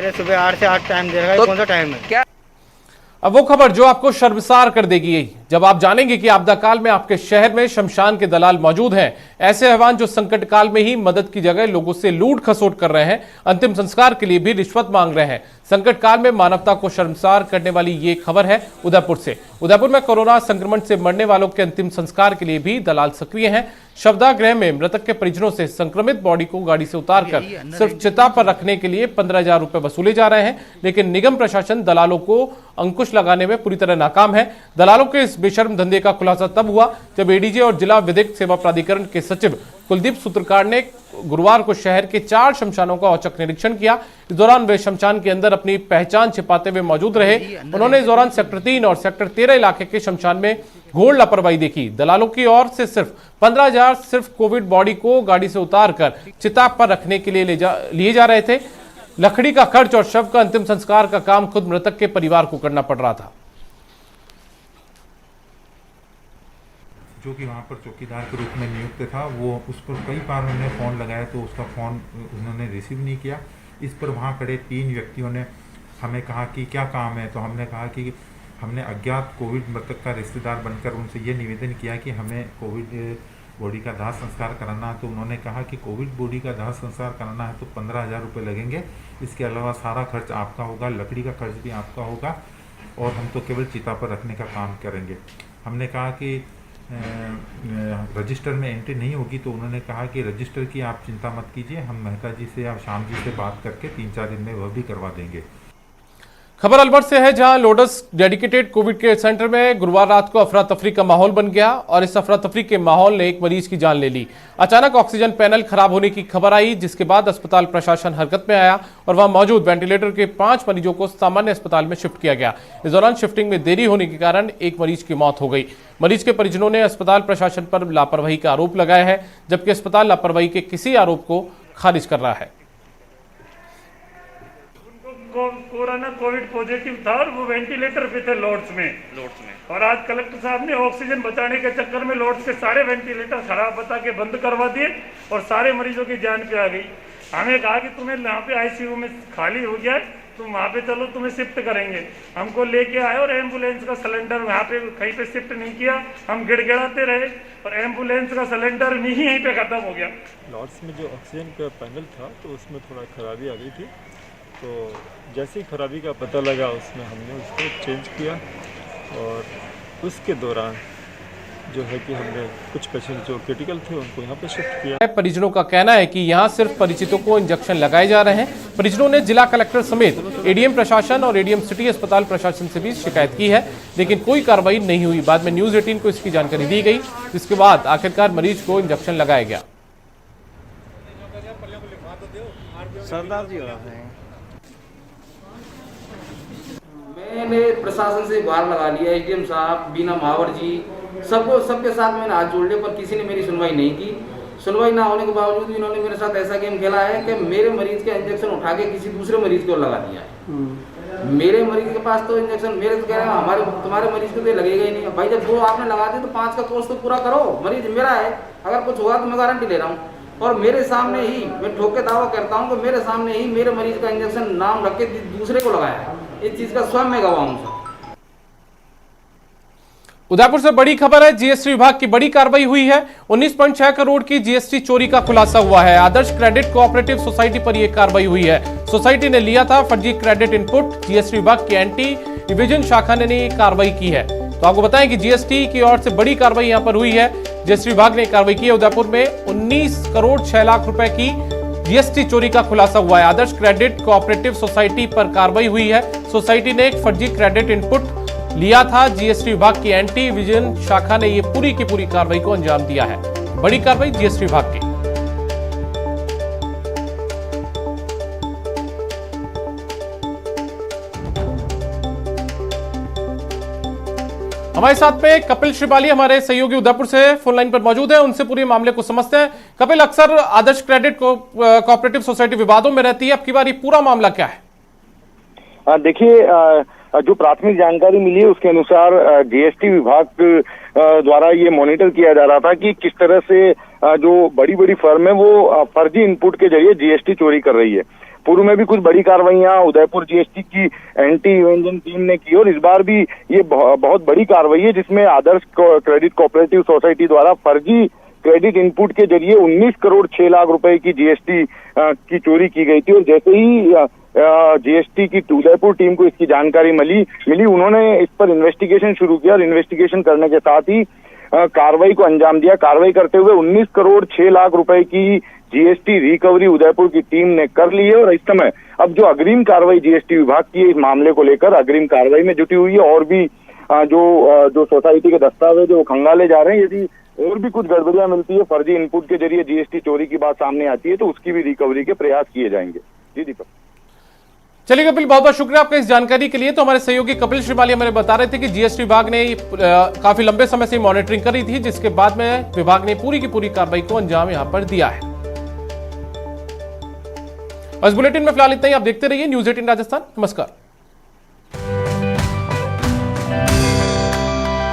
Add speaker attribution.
Speaker 1: पहले सुबह 8 से 8 टाइम दे रखा है,
Speaker 2: तो
Speaker 1: कौन सा टाइम है?
Speaker 2: क्या
Speaker 3: अब वो खबर जो आपको शर्मसार कर देगी जब आप जानेंगे कि आपदा काल में आपके शहर में शमशान के दलाल मौजूद हैं। ऐसे अहवान जो संकट काल में ही मदद की जगह लोगों से लूट खसोट कर रहे हैं, अंतिम संस्कार के लिए भी रिश्वत मांग रहे हैं। संकट काल में मानवता को शर्मसार करने वाली ये खबर है उदयपुर से। उदयपुर में कोरोना संक्रमण से मरने वालों के अंतिम संस्कार के लिए भी दलाल सक्रिय हैं। शवदाह गृह में मृतक के परिजनों से संक्रमित बॉडी को गाड़ी से उतारकर सिर्फ चिता पर रखने के लिए 15,000 रुपए वसूले जा रहे हैं, लेकिन निगम प्रशासन दलालों को अंकुश लगाने में पूरी तरह नाकाम है। दलालों के इस बेशर्म धंधे का खुलासा तब हुआ जब एडीजे और जिला विधिक सेवा प्राधिकरण के सचिव कुलदीप सूत्रकार ने गुरुवार को शहर के 4 शमशानों का औचक निरीक्षण किया। इस दौरान वे शमशान के अंदर अपनी पहचान छिपाते हुए मौजूद रहे। उन्होंने इस दौरान सेक्टर 3 और सेक्टर 13 इलाके के शमशान में घोर लापरवाही देखी। दलालों की ओर से सिर्फ 15,000 सिर्फ कोविड बॉडी को गाड़ी से उतारकर चिता पर रखने के लिए लिए जा रहे थे। लकड़ी का खर्च और शव का अंतिम संस्कार का काम खुद मृतक के परिवार को करना पड़ रहा था।
Speaker 4: जो कि वहाँ पर चौकीदार के रूप में नियुक्त था, वो उस पर कई बार उन्होंने फ़ोन लगाया तो उसका फ़ोन उन्होंने रिसीव नहीं किया। इस पर वहाँ खड़े 3 व्यक्तियों ने हमें कहा कि क्या काम है, तो हमने कहा कि हमने अज्ञात कोविड मृतक का रिश्तेदार बनकर उनसे ये निवेदन किया कि हमें कोविड बॉडी का दाह संस्कार कराना है। तो उन्होंने कहा कि कोविड बॉडी का दाह संस्कार कराना है तो 15,000 रुपये लगेंगे, इसके अलावा सारा खर्च आपका होगा, लकड़ी का खर्च भी आपका होगा और हम तो केवल चिता पर रखने का काम करेंगे। हमने कहा कि रजिस्टर में एंट्री नहीं होगी, तो उन्होंने कहा कि रजिस्टर की आप चिंता मत कीजिए, हम मेहता जी से या श्याम जी से बात करके 3-4 दिन में वह भी करवा देंगे।
Speaker 3: खबर अलवर से है, जहां lotus dedicated Covid care centre में गुरुवार रात को अफरा तफरी का माहौल बन गया और इस अफरा तफरी के माहौल ने एक मरीज की जान ले ली। अचानक ऑक्सीजन पैनल खराब होने की खबर आई, जिसके बाद अस्पताल प्रशासन हरकत में आया और वहां मौजूद वेंटिलेटर के 5 मरीजों को सामान्य अस्पताल में शिफ्ट किया गया। इस दौरान शिफ्टिंग में देरी होने के कारण एक मरीज की मौत हो गई। मरीज के परिजनों ने अस्पताल प्रशासन पर लापरवाही का आरोप लगाया है, जबकि अस्पताल लापरवाही के किसी आरोप को खारिज कर रहा है।
Speaker 5: कोरोना कोविड पॉजिटिव था और वो वेंटिलेटर पे थे लॉर्ड्स में। और आज कलेक्टर साहब ने ऑक्सीजन बचाने के चक्कर में लॉर्ड्स के सारे वेंटिलेटर खराब बता के बंद करवा दिए और सारे मरीजों की जान पे आ गई। हमें कहा कि तुम्हें यहाँ पे आईसीयू में खाली हो गया, तुम वहाँ पे चलो, तुम्हें शिफ्ट करेंगे। हमको लेके आए और एम्बुलेंस का सिलेंडर वहाँ पे कहीं पे शिफ्ट नहीं किया, हम गिड़गिड़ाते रहे और एम्बुलेंस का सिलेंडर भी यहीं पे खत्म हो गया।
Speaker 6: लॉर्ड्स में जो ऑक्सीजन का पैनल था तो उसमें थोड़ा खराबी आ गई थी, तो जैसे ही खराबी का पता लगा उसमें हमने उसको चेंज किया और उसके दौरान जो है कि हमने कुछ पेशेंट जो क्रिटिकल थे उनको यहाँ पे शिफ्ट किया।
Speaker 3: परिजनों का कहना है कि यहाँ सिर्फ परिचितों को इंजेक्शन लगाए जा रहे हैं। परिजनों ने जिला कलेक्टर समेत एडीएम प्रशासन और एडीएम सिटी अस्पताल प्रशासन से भी शिकायत की है, लेकिन कोई कार्रवाई नहीं हुई। बाद में न्यूज 18 को इसकी जानकारी दी गई, जिसके बाद आखिरकार मरीज को इंजेक्शन लगाया गया।
Speaker 2: सरदार जी
Speaker 7: मैंने प्रशासन से गुहार लगा लिया, एसडीएम साहब, बीना महावर जी, सबके साथ मैंने हाथ जोड़ लिए, पर किसी ने मेरी सुनवाई नहीं की। सुनवाई ना होने के बावजूद भी इन्होंने मेरे साथ ऐसा गेम खेला है कि मेरे मरीज का इंजेक्शन उठा के किसी दूसरे मरीज को लगा दिया है। मेरे मरीज के पास तो इंजेक्शन, मेरे तो कह रहे हैं तुम्हारे मरीज को तो लगेगा ही नहीं। भाई जब 2 आपने लगा दी तो 5 का कोर्स तो पूरा करो। मरीज मेरा है, अगर कुछ हुआ तो मैं गारंटी ले रहा हूँ। और मेरे सामने ही मैं ठोक के दावा करता हूँ कि मेरे सामने ही मेरे मरीज का इंजेक्शन नाम रख के दूसरे को लगाया है। इस चीज का स्वयं मैं गवाह हूँ।
Speaker 3: उदयपुर से बड़ी खबर है, जीएसटी विभाग की बड़ी कार्रवाई हुई है। 19.6 करोड़ की जीएसटी चोरी का खुलासा हुआ है। आदर्श क्रेडिट कोऑपरेटिव सोसाइटी पर यह कार्रवाई हुई है। सोसाइटी ने लिया था फर्जी क्रेडिट इनपुट। जीएसटी विभाग की एंटी डिवीजन शाखा ने यह कार्रवाई की है। तो आपको बताएं कि जीएसटी की ओर से बड़ी कार्रवाई यहां पर हुई है। जीएसटी विभाग ने कार्रवाई की है। उदयपुर में 19 करोड़ 6 लाख रुपए की जीएसटी चोरी का खुलासा हुआ है। आदर्श क्रेडिट कोऑपरेटिव सोसाइटी पर कार्रवाई हुई है। सोसाइटी ने एक फर्जी क्रेडिट इनपुट लिया था। जीएसटी विभाग की एंटी विजन शाखा ने यह पूरी की पूरी कार्रवाई को अंजाम दिया है। बड़ी कार्रवाई जीएसटी विभाग की। हमारे साथ में कपिल श्रीवाली हमारे सहयोगी उदयपुर से फोन लाइन पर मौजूद है, उनसे पूरे मामले को समझते हैं। कपिल, अक्सर आदर्श क्रेडिट कोऑपरेटिव सोसाइटी विवादों में रहती है, अब की बार ये पूरा मामला क्या है?
Speaker 8: देखिए, जो प्राथमिक जानकारी मिली है उसके अनुसार जीएसटी विभाग द्वारा ये मॉनिटर किया जा रहा था कि किस तरह से जो बड़ी बड़ी फर्म है वो फर्जी इनपुट के जरिए जीएसटी चोरी कर रही है। पूर्व में भी कुछ बड़ी कार्रवाइयां उदयपुर जीएसटी की एंटी इवेंजन टीम ने की और इस बार भी ये बहुत बड़ी कार्रवाई है, जिसमें आदर्श क्रेडिट कोऑपरेटिव सोसाइटी द्वारा फर्जी क्रेडिट इनपुट के जरिए 19 करोड़ 6 लाख रुपए की जीएसटी की चोरी की गई थी। और जैसे ही जीएसटी की उदयपुर टीम को इसकी जानकारी मिली उन्होंने इस पर इन्वेस्टिगेशन शुरू किया और इन्वेस्टिगेशन करने के साथ ही कार्रवाई को अंजाम दिया। कार्रवाई करते हुए 19 करोड़ 6 लाख रुपए की जीएसटी रिकवरी उदयपुर की टीम ने कर ली है और इस समय अब जो अग्रिम कार्रवाई जीएसटी विभाग की है इस मामले को लेकर अग्रिम कार्रवाई में जुटी हुई है और भी जो सोसाइटी के दस्तावेज वो खंगाले जा रहे हैं। यदि और भी कुछ गड़बड़ियां मिलती है, फर्जी इनपुट के जरिए जीएसटी चोरी की बात सामने आती है तो उसकी भी रिकवरी के प्रयास किए जाएंगे। जी दीपक।
Speaker 3: चलिए कपिल, बहुत बहुत शुक्रिया आपका इस जानकारी के लिए। तो हमारे सहयोगी कपिल श्रीमाली हमें बता रहे थे कि जीएसटी विभाग ने काफी लंबे समय से मॉनिटरिंग करी थी, जिसके बाद में विभाग ने पूरी की पूरी कार्रवाई को अंजाम यहां पर दिया है। इस बुलेटिन में फिलहाल इतना ही। आप देखते रहिए न्यूज़ 18 राजस्थान। नमस्कार।